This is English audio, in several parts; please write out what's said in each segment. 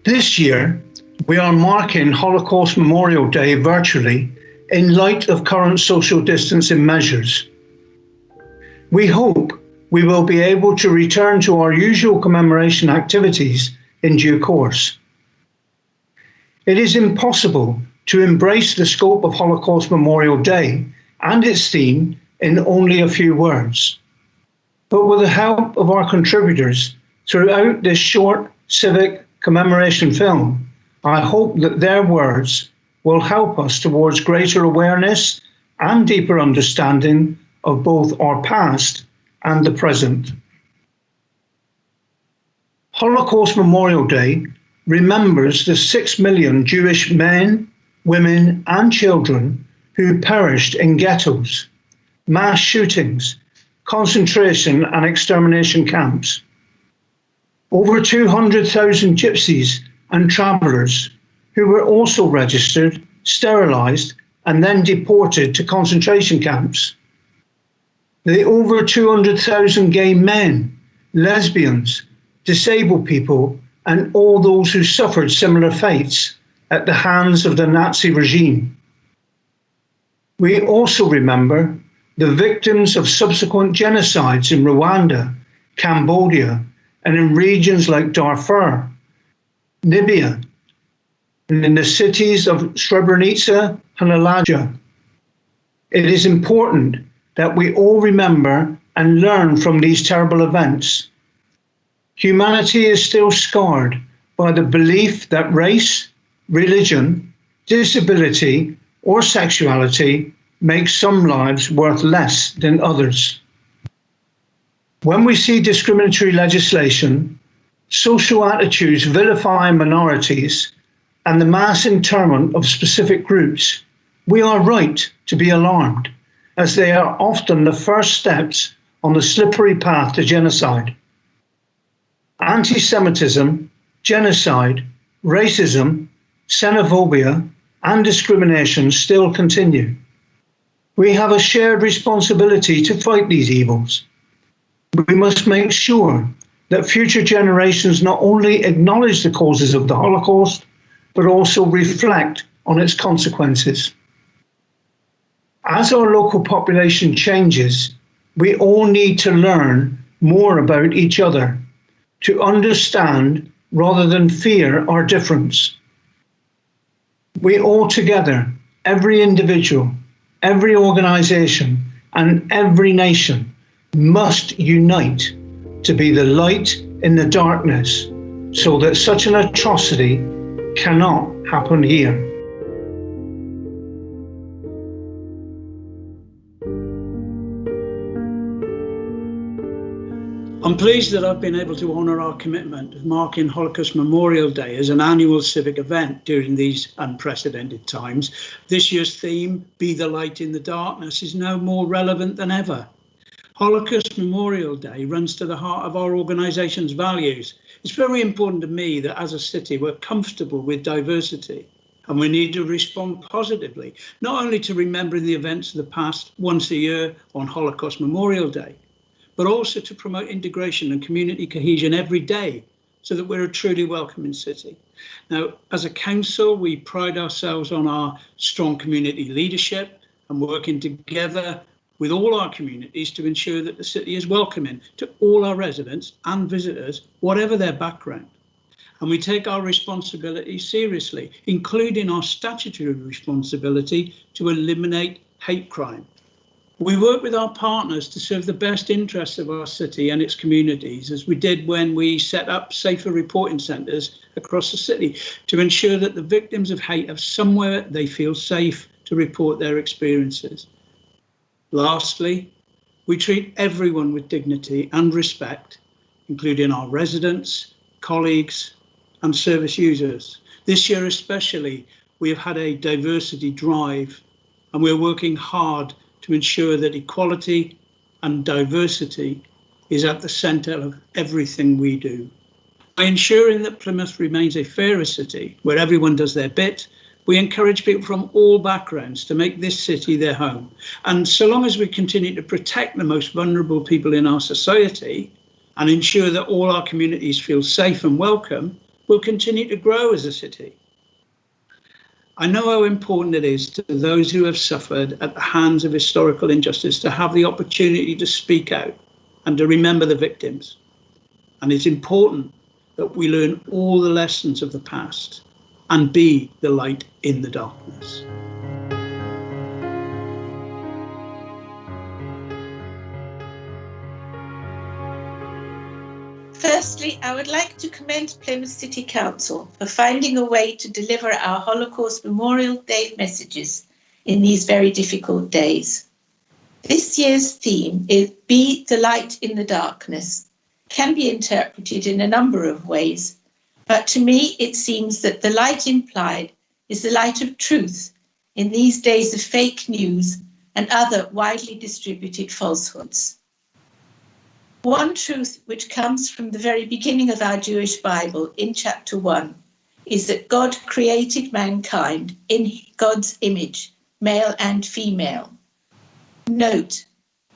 This year, we are marking Holocaust Memorial Day virtually in light of current social distancing measures. We hope we will be able to return to our usual commemoration activities in due course. It is impossible to embrace the scope of Holocaust Memorial Day and its theme in only a few words. But with the help of our contributors throughout this short civic commemoration film, I hope that their words will help us towards greater awareness and deeper understanding of both our past and the present. Holocaust Memorial Day remembers the 6 million Jewish men, women, and children who perished in ghettos, mass shootings, concentration and extermination camps. Over 200,000 gypsies and travellers who were also registered, sterilised, and then deported to concentration camps. The over 200,000 gay men, lesbians, disabled people, and all those who suffered similar fates at the hands of the Nazi regime. We also remember the victims of subsequent genocides in Rwanda, Cambodia, and in regions like Darfur, Libya, and in the cities of Srebrenica and Halabja. It is important that we all remember and learn from these terrible events. Humanity is still scarred by the belief that race, religion, disability, or sexuality makes some lives worth less than others. When we see discriminatory legislation, social attitudes vilifying minorities, and the mass internment of specific groups, we are right to be alarmed, as they are often the first steps on the slippery path to genocide. Anti-Semitism, genocide, racism, xenophobia, and discrimination still continue. We have a shared responsibility to fight these evils. We must make sure that future generations not only acknowledge the causes of the Holocaust, but also reflect on its consequences. As our local population changes, we all need to learn more about each other, to understand rather than fear our difference. We all together, every individual, every organisation, and every nation must unite to be the light in the darkness so that such an atrocity cannot happen here. I'm pleased that I've been able to honour our commitment of marking Holocaust Memorial Day as an annual civic event during these unprecedented times. This year's theme, Be the Light in the Darkness, is now more relevant than ever. Holocaust Memorial Day runs to the heart of our organisation's values. It's very important to me that as a city we're comfortable with diversity, and we need to respond positively, not only to remembering the events of the past once a year on Holocaust Memorial Day, but also to promote integration and community cohesion every day so that we're a truly welcoming city. Now, as a council, we pride ourselves on our strong community leadership and working together with all our communities to ensure that the city is welcoming to all our residents and visitors, whatever their background. And we take our responsibility seriously, including our statutory responsibility to eliminate hate crime. We work with our partners to serve the best interests of our city and its communities, as we did when we set up safer reporting centres across the city to ensure that the victims of hate have somewhere they feel safe to report their experiences. Lastly, we treat everyone with dignity and respect, including our residents, colleagues, and service users. This year especially, we have had a diversity drive, and we're working hard to ensure that equality and diversity is at the centre of everything we do. By ensuring that Plymouth remains a fairer city where everyone does their bit, we encourage people from all backgrounds to make this city their home. And so long as we continue to protect the most vulnerable people in our society and ensure that all our communities feel safe and welcome, will continue to grow as a city. I know how important it is to those who have suffered at the hands of historical injustice to have the opportunity to speak out and to remember the victims. And it's important that we learn all the lessons of the past and be the light in the darkness. Firstly, I would like to commend Plymouth City Council for finding a way to deliver our Holocaust Memorial Day messages in these very difficult days. This year's theme is Be the Light in the Darkness, can be interpreted in a number of ways, but to me it seems that the light implied is the light of truth in these days of fake news and other widely distributed falsehoods. One truth which comes from the very beginning of our Jewish Bible in chapter 1 is that God created mankind in God's image, male and female. Note,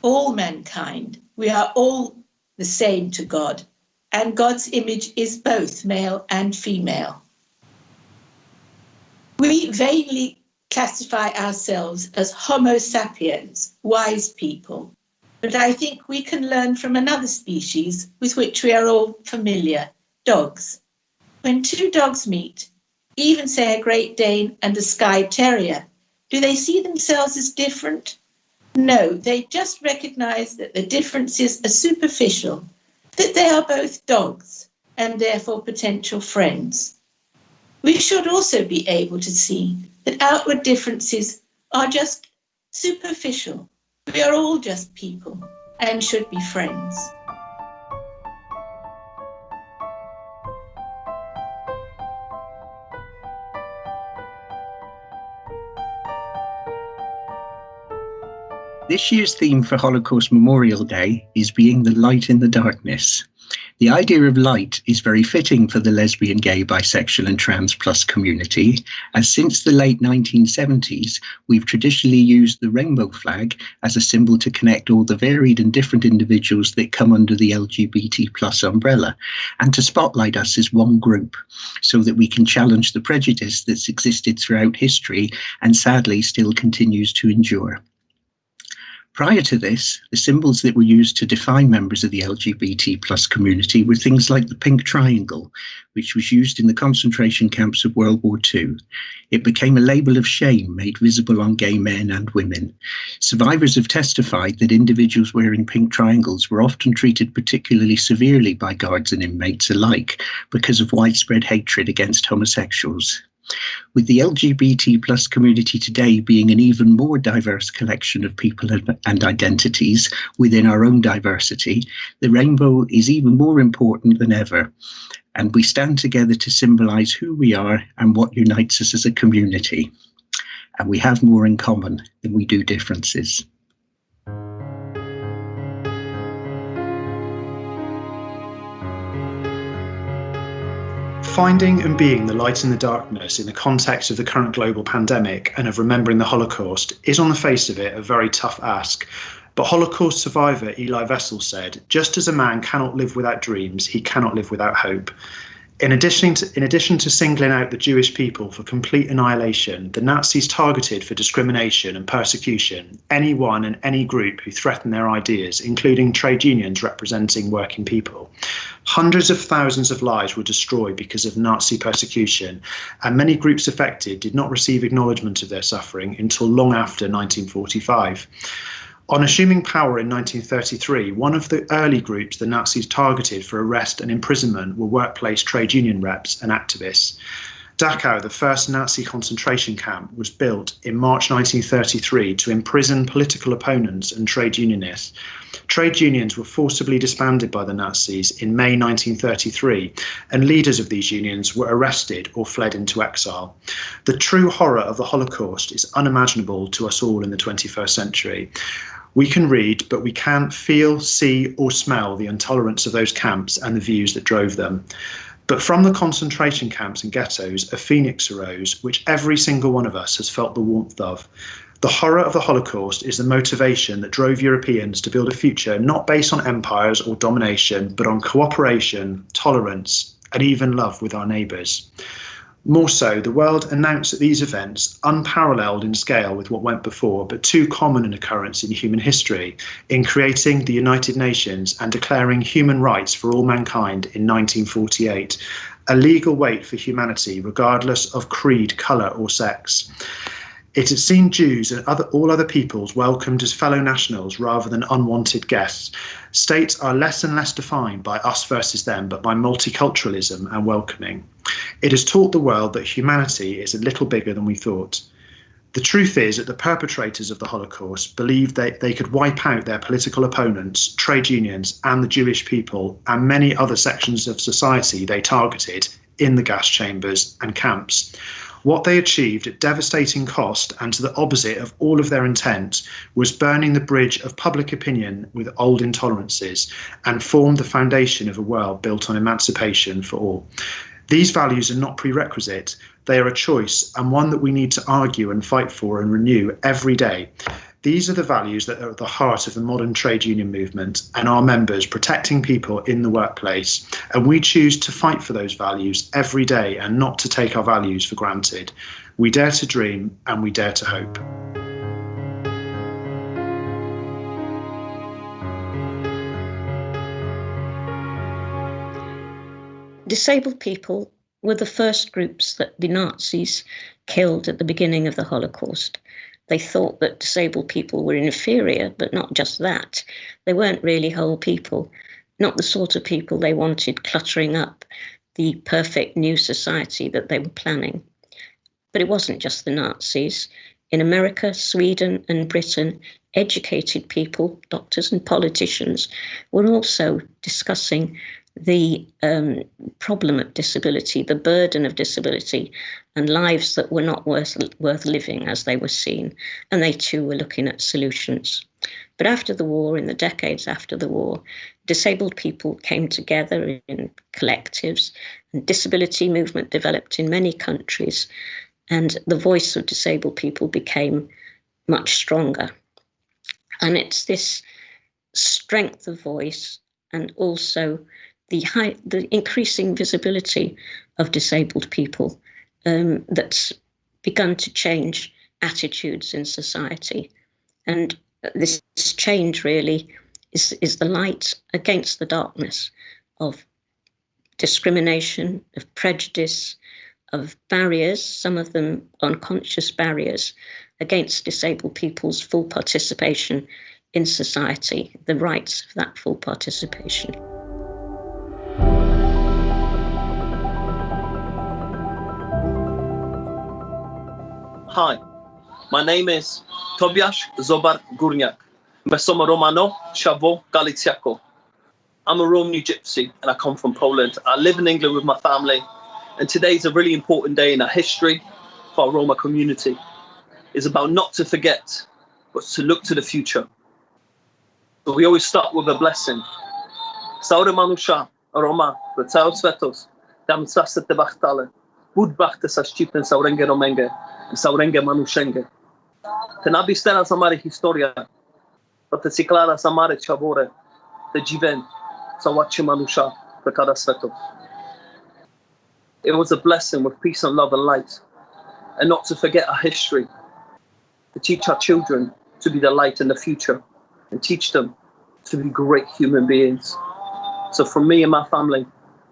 all mankind, we are all the same to God, and God's image is both male and female. We vainly classify ourselves as Homo sapiens, wise people. But I think we can learn from another species with which we are all familiar, dogs. When two dogs meet, even say a Great Dane and a Skye Terrier, do they see themselves as different? No, they just recognise that the differences are superficial, that they are both dogs and therefore potential friends. We should also be able to see that outward differences are just superficial. We are all just people and should be friends. This year's theme for Holocaust Memorial Day is being the light in the darkness. The idea of light is very fitting for the lesbian, gay, bisexual and trans plus community, as since the late 1970s, we've traditionally used the rainbow flag as a symbol to connect all the varied and different individuals that come under the LGBT plus umbrella, and to spotlight us as one group, so that we can challenge the prejudice that's existed throughout history and sadly still continues to endure. Prior to this, the symbols that were used to define members of the LGBT plus community were things like the pink triangle, which was used in the concentration camps of World War II. It became a label of shame made visible on gay men and women. Survivors have testified that individuals wearing pink triangles were often treated particularly severely by guards and inmates alike because of widespread hatred against homosexuals. With the LGBT plus community today being an even more diverse collection of people and identities within our own diversity, the rainbow is even more important than ever. And we stand together to symbolise who we are and what unites us as a community. And we have more in common than we do differences. Finding and being the light in the darkness in the context of the current global pandemic and of remembering the Holocaust is on the face of it a very tough ask. But Holocaust survivor Eli Wiesel said, "Just as a man cannot live without dreams, he cannot live without hope." In addition to singling out the Jewish people for complete annihilation, the Nazis targeted for discrimination and persecution anyone and any group who threatened their ideas, including trade unions representing working people. Hundreds of thousands of lives were destroyed because of Nazi persecution, and many groups affected did not receive acknowledgement of their suffering until long after 1945. On assuming power in 1933, one of the early groups the Nazis targeted for arrest and imprisonment were workplace trade union reps and activists. Dachau, the first Nazi concentration camp, was built in March 1933 to imprison political opponents and trade unionists. Trade unions were forcibly disbanded by the Nazis in May 1933, and leaders of these unions were arrested or fled into exile. The true horror of the Holocaust is unimaginable to us all in the 21st century. We can read, but we can't feel, see, or smell the intolerance of those camps and the views that drove them. But from the concentration camps and ghettos, a phoenix arose, which every single one of us has felt the warmth of. The horror of the Holocaust is the motivation that drove Europeans to build a future not based on empires or domination, but on cooperation, tolerance, and even love with our neighbours. More so, the world announced at these events, unparalleled in scale with what went before, but too common an occurrence in human history, in creating the United Nations and declaring human rights for all mankind in 1948, a legal weight for humanity regardless of creed, colour or sex. It had seen Jews and all other peoples welcomed as fellow nationals rather than unwanted guests. States are less and less defined by us versus them, but by multiculturalism and welcoming. It has taught the world that humanity is a little bigger than we thought. The truth is that the perpetrators of the Holocaust believed they could wipe out their political opponents, trade unions, and the Jewish people, and many other sections of society they targeted in the gas chambers and camps. What they achieved at devastating cost and to the opposite of all of their intent was burning the bridge of public opinion with old intolerances and formed the foundation of a world built on emancipation for all. These values are not prerequisite, they are a choice and one that we need to argue and fight for and renew every day. These are the values that are at the heart of the modern trade union movement and our members protecting people in the workplace. And we choose to fight for those values every day and not to take our values for granted. We dare to dream and we dare to hope. Disabled people were the first groups that the Nazis killed at the beginning of the Holocaust. They thought that disabled people were inferior, but not just that. They weren't really whole people, not the sort of people they wanted cluttering up the perfect new society that they were planning. But it wasn't just the Nazis. In America, Sweden and Britain, educated people, doctors and politicians, were also discussing the problem of disability, the burden of disability, and lives that were not worth living as they were seen. And they too were looking at solutions. But after the war, in the decades after the war, disabled people came together in collectives, and disability movement developed in many countries, and the voice of disabled people became much stronger. And it's this strength of voice and also the increasing visibility of disabled people that's begun to change attitudes in society. And this change really is the light against the darkness of discrimination, of prejudice, of barriers, some of them unconscious barriers, against disabled people's full participation in society, the rights of that full participation. Hi, my name is Tobiasz Zobar Górniak. Sono Romano Szavo Galiciaco. I'm a Romani Gypsy and I come from Poland. I live in England with my family, and today is a really important day in our history for our Roma community. It's about not to forget, but to look to the future. So we always start with a blessing. Saure Manusha, Roma, Vecao Svetos, Dam Sasete Bachtale, Budbachte Sashchipen Saurenge Romenge, Saurenge Manushenge. Tenabi Stena Samari Historia, but the Ciclara Samare Chavore, the Jiven, Sawachi Manusha, Vecada Svetos. It was a blessing with peace and love and light, and not to forget our history, to teach our children to be the light in the future, and teach them to be great human beings. So from me and my family,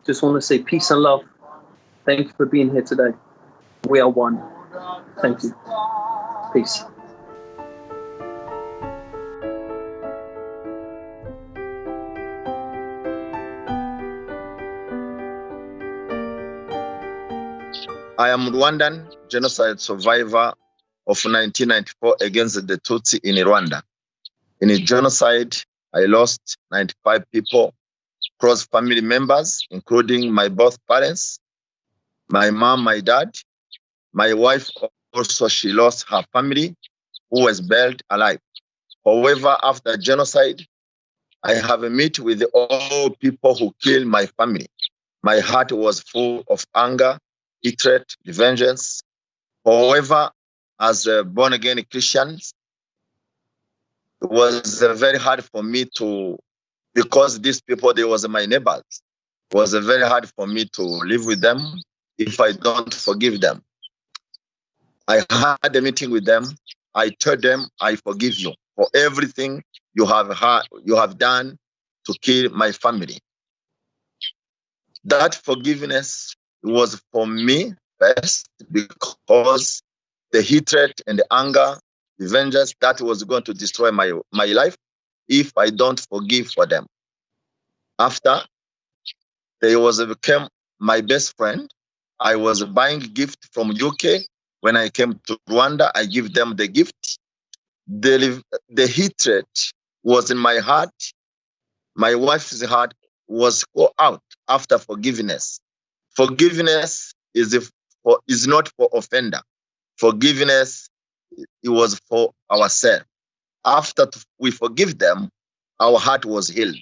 just want to say peace and love. Thank you for being here today. We are one. Thank you. Peace. I am Rwandan genocide survivor of 1994 against the Tutsi in Rwanda. In a genocide, I lost 95 people, close family members, including my both parents, my mom, my dad. My wife also, she lost her family, who was buried alive. However, after genocide, I have a meet with all people who killed my family. My heart was full of anger, hatred, vengeance. However, as a born-again Christians, it was very hard for me to, because these people, they was my neighbors. It was very hard for me to live with them if I don't forgive them. I had a meeting with them. I told them, I forgive you for everything you have done to kill my family. That forgiveness was for me first because the hatred and the anger, the vengeance that was going to destroy my life if I don't forgive for them. After, they became my best friend. I was buying gift from UK. When I came to Rwanda, I give them the gift. The hatred was in my heart. My wife's heart was go out after forgiveness. Forgiveness is not for offender. Forgiveness, it was for ourselves. After we forgive them, our heart was healed.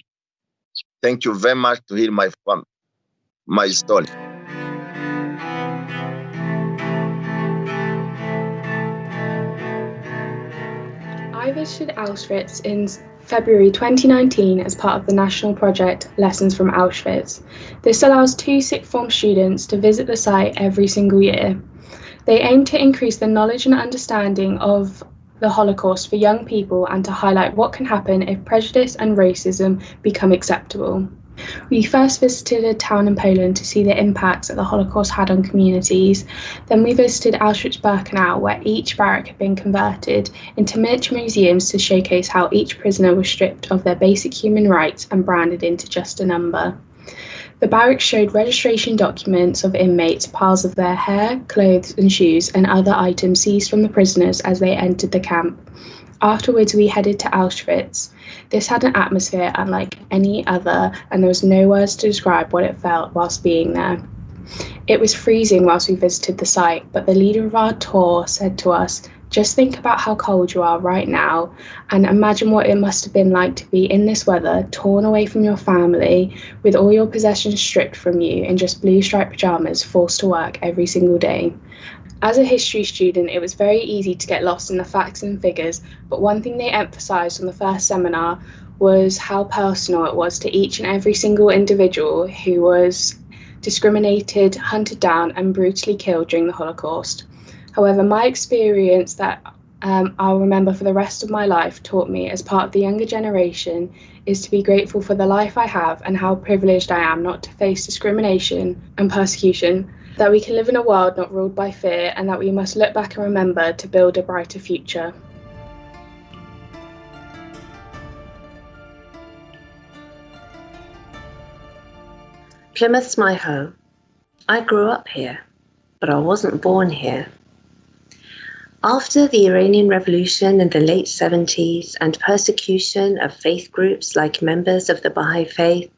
Thank you very much to hear my story. I visited Auschwitz in February 2019 as part of the national project Lessons from Auschwitz. This allows 2 sixth form students to visit the site every single year. They aim to increase the knowledge and understanding of the Holocaust for young people and to highlight what can happen if prejudice and racism become acceptable. We first visited a town in Poland to see the impacts that the Holocaust had on communities. Then we visited Auschwitz-Birkenau, where each barrack had been converted into miniature museums to showcase how each prisoner was stripped of their basic human rights and branded into just a number. The barracks showed registration documents of inmates, piles of their hair, clothes and shoes, and other items seized from the prisoners as they entered the camp. Afterwards, we headed to Auschwitz. This had an atmosphere unlike any other, and there was no words to describe what it felt whilst being there. It was freezing whilst we visited the site, but the leader of our tour said to us, "Just think about how cold you are right now, and imagine what it must have been like to be in this weather, torn away from your family, with all your possessions stripped from you, in just blue striped pajamas, forced to work every single day." As a history student, it was very easy to get lost in the facts and figures, but one thing they emphasised on the first seminar was how personal it was to each and every single individual who was discriminated, hunted down and brutally killed during the Holocaust. However, my experience that I'll remember for the rest of my life taught me as part of the younger generation is to be grateful for the life I have and how privileged I am not to face discrimination and persecution, that we can live in a world not ruled by fear, and that we must look back and remember to build a brighter future. Plymouth's my home. I grew up here, but I wasn't born here. After the Iranian Revolution in the late 70s and persecution of faith groups like members of the Baha'i faith,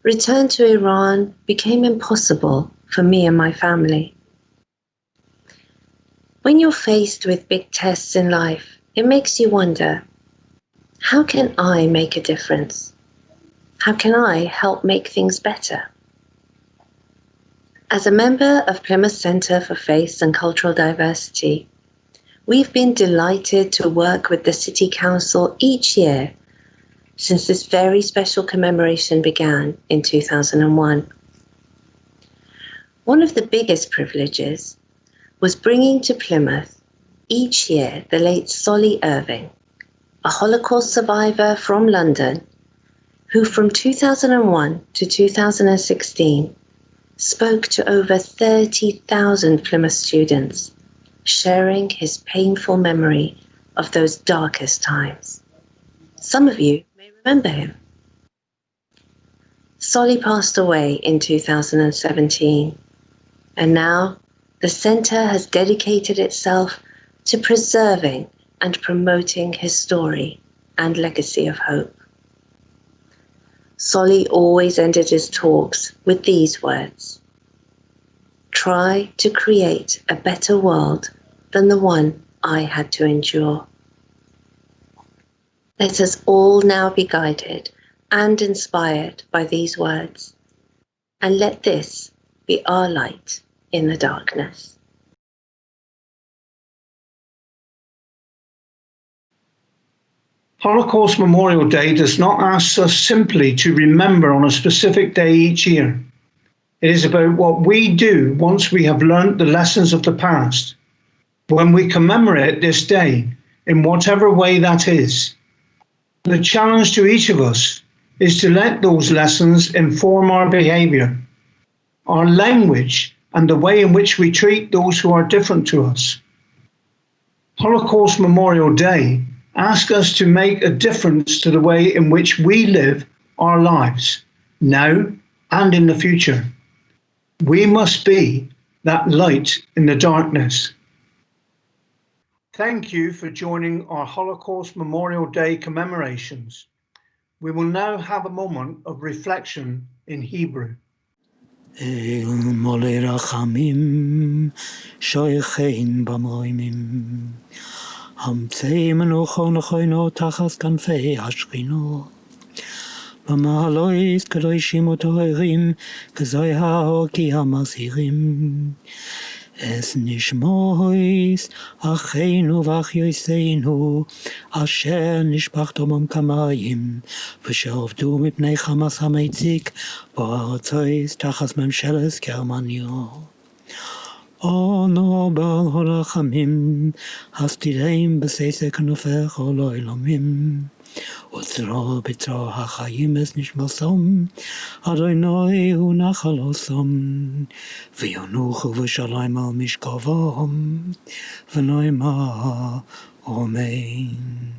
return to Iran became impossible for me and my family. When you're faced with big tests in life, it makes you wonder, how can I make a difference? How can I help make things better? As a member of Plymouth Centre for Faith and Cultural Diversity, we've been delighted to work with the City Council each year since this very special commemoration began in 2001. One of the biggest privileges was bringing to Plymouth each year the late Solly Irving, a Holocaust survivor from London, who from 2001 to 2016 spoke to over 30,000 Plymouth students, sharing his painful memory of those darkest times. Some of you may remember him. Solly passed away in 2017, and now the centre has dedicated itself to preserving and promoting his story and legacy of hope. Solly always ended his talks with these words: "Try to create a better world than the one I had to endure." Let us all now be guided and inspired by these words, and let this be our light in the darkness. Holocaust Memorial Day does not ask us simply to remember on a specific day each year. It is about what we do once we have learnt the lessons of the past, when we commemorate this day in whatever way that is. The challenge to each of us is to let those lessons inform our behaviour, our language, and the way in which we treat those who are different to us. Holocaust Memorial Day asks us to make a difference to the way in which we live our lives, now and in the future. We must be that light in the darkness. Thank you for joining our Holocaust Memorial Day commemorations. We will now have a moment of reflection in Hebrew. אל מולי רחמים, שויכין במוימים. המציא מנוחו נכוינו תחת כנפי השכינו. במעלויס קדושים וטהורים, כזוי האור כי המזהירים. Es nishmois acheinu v'achyoseinu asher nishpachtom kamayim v'she'ovdu mipnei chamas hametzik ba'aratzois tachas memsheles Germanio. Ono bal holachamim hastirem b'seisek nufech oloilomim Utzro b'tzro hachayim es nishmasom Adonai hu nachalosom V'yonuchu v'shalayim al mishkavom V'noima Amen.